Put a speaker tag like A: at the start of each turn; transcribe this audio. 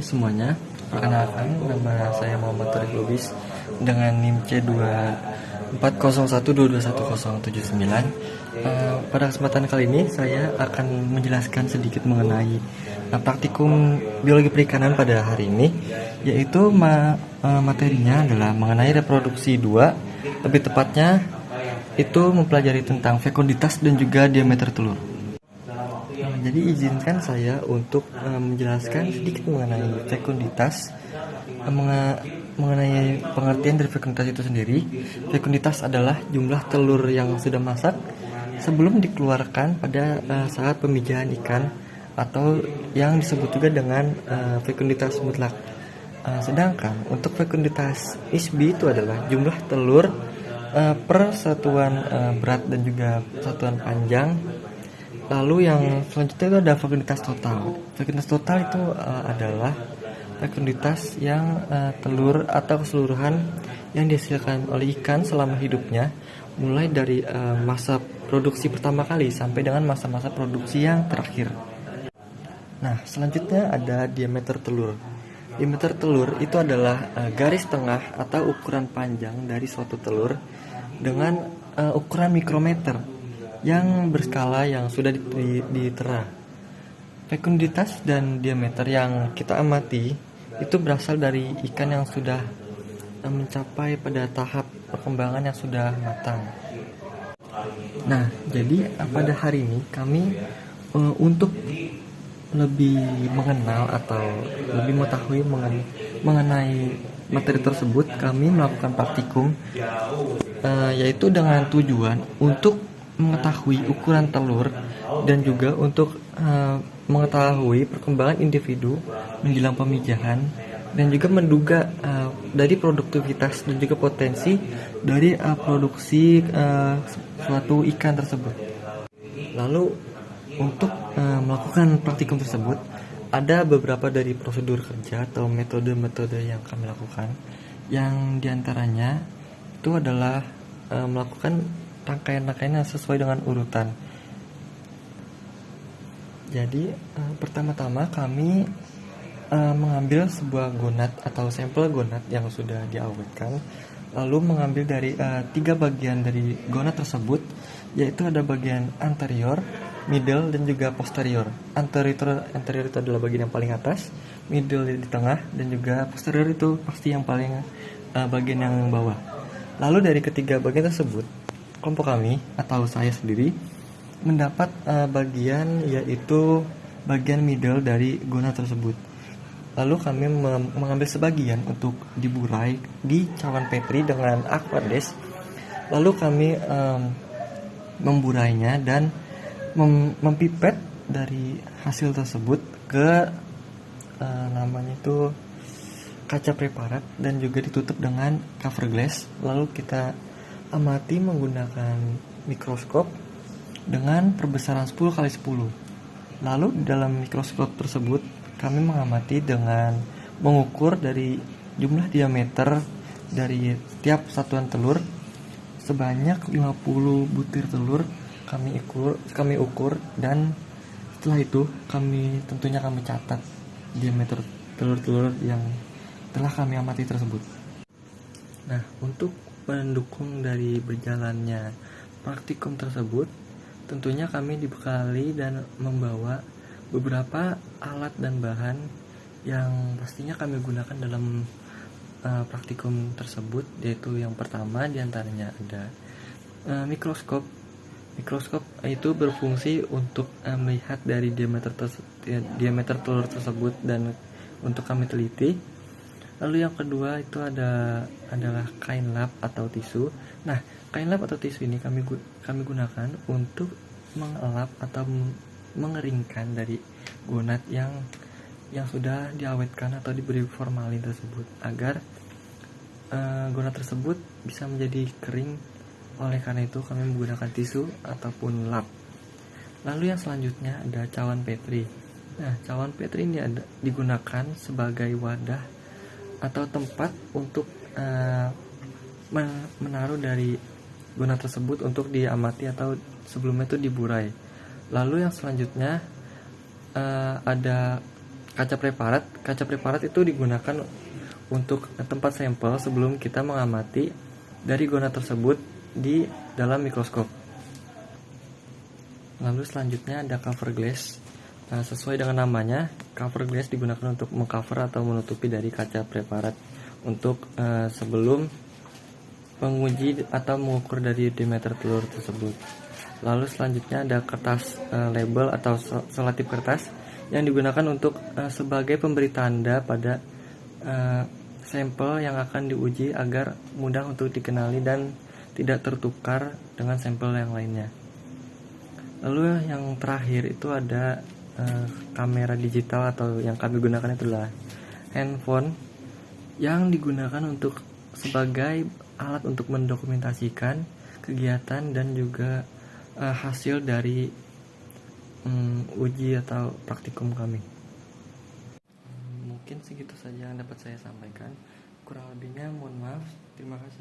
A: Hai semuanya, perkenalkan nama saya Muhammad Tariq Lubis dengan NIM C2401221079. Pada kesempatan kali ini saya akan menjelaskan sedikit mengenai praktikum biologi perikanan pada hari ini, yaitu materinya adalah mengenai reproduksi 2, lebih tepatnya itu mempelajari tentang fekunditas dan juga diameter telur. Jadi izinkan saya untuk menjelaskan sedikit mengenai fekunditas, mengenai pengertian dari fekunditas itu sendiri. Fekunditas adalah jumlah telur yang sudah masak sebelum dikeluarkan pada saat pemijahan ikan, atau yang disebut juga dengan fekunditas mutlak. Sedangkan untuk fekunditas nisbi itu adalah jumlah telur per satuan berat dan juga satuan panjang. Lalu yang selanjutnya itu ada fekunditas total. Fekunditas total itu adalah fekunditas yang telur atau keseluruhan yang dihasilkan oleh ikan selama hidupnya, mulai dari masa produksi pertama kali sampai dengan masa-masa produksi yang terakhir. Nah, selanjutnya ada diameter telur. Diameter telur itu adalah garis tengah atau ukuran panjang dari suatu telur dengan ukuran mikrometer yang berskala yang sudah ditera. Fekunditas dan diameter yang kita amati itu berasal dari ikan yang sudah mencapai pada tahap perkembangan yang sudah matang. Nah, jadi pada hari ini kami untuk lebih mengenal atau lebih mengetahui mengenai materi tersebut, kami melakukan praktikum yaitu dengan tujuan untuk mengetahui ukuran telur dan juga untuk mengetahui perkembangan individu menjelang pemijahan, dan juga menduga dari produktivitas dan juga potensi dari produksi suatu ikan tersebut. Lalu untuk melakukan praktikum tersebut ada beberapa dari prosedur kerja atau metode-metode yang kami lakukan, yang diantaranya itu adalah melakukan rangkaian-rangkaian yang sesuai dengan urutan. Jadi pertama-tama kami mengambil sebuah gonad atau sampel gonad yang sudah diawetkan, lalu mengambil dari 3 bagian dari gonad tersebut, yaitu ada bagian anterior, middle, dan juga posterior. Anterior itu adalah bagian yang paling atas, middle di tengah, dan juga posterior itu pasti yang paling bagian yang bawah. Lalu dari ketiga bagian tersebut, kelompok kami atau saya sendiri mendapat bagian, yaitu bagian middle dari gonad tersebut. Lalu kami mengambil sebagian untuk diburai di cawan Petri dengan Aquades. Lalu kami memburainya dan mempipet dari hasil tersebut ke namanya itu kaca preparat, dan juga ditutup dengan cover glass. Lalu kita amati menggunakan mikroskop dengan perbesaran 10x10. Lalu dalam mikroskop tersebut kami mengamati dengan mengukur dari jumlah diameter dari setiap satuan telur sebanyak 50 butir telur kami ukur, dan setelah itu kami catat diameter telur-telur yang telah kami amati tersebut. Nah, untuk mendukung dari berjalannya praktikum tersebut, tentunya kami dibekali dan membawa beberapa alat dan bahan yang pastinya kami gunakan dalam praktikum tersebut, yaitu yang pertama diantaranya ada mikroskop. Mikroskop itu berfungsi untuk melihat dari diameter telur tersebut dan untuk kami teliti. Lalu yang kedua itu adalah kain lap atau tisu. Nah, kain lap atau tisu ini kami gunakan untuk mengelap atau mengeringkan dari gonad yang sudah diawetkan atau diberi formalin tersebut, agar gonad tersebut bisa menjadi kering. Oleh karena itu kami menggunakan tisu ataupun lap. Lalu yang selanjutnya ada cawan Petri. Nah, cawan Petri ini digunakan sebagai wadah atau tempat untuk menaruh dari gonad tersebut untuk diamati atau sebelumnya itu diburai. Lalu yang selanjutnya ada Kaca preparat itu digunakan untuk tempat sampel sebelum kita mengamati dari zona tersebut di dalam mikroskop. Lalu selanjutnya ada cover glass. Sesuai dengan namanya, cover glass digunakan untuk mengcover atau menutupi dari kaca preparat untuk sebelum menguji atau mengukur dari diameter telur tersebut. Lalu selanjutnya ada kertas label atau selotip kertas yang digunakan untuk sebagai pemberi tanda pada sampel yang akan diuji agar mudah untuk dikenali dan tidak tertukar dengan sampel yang lainnya. Lalu yang terakhir itu ada kamera digital atau yang kami gunakan itulah handphone yang digunakan untuk sebagai alat untuk mendokumentasikan kegiatan dan juga hasil dari uji atau praktikum kami. Mungkin segitu saja yang dapat saya sampaikan. Kurang lebihnya mohon maaf. Terima kasih.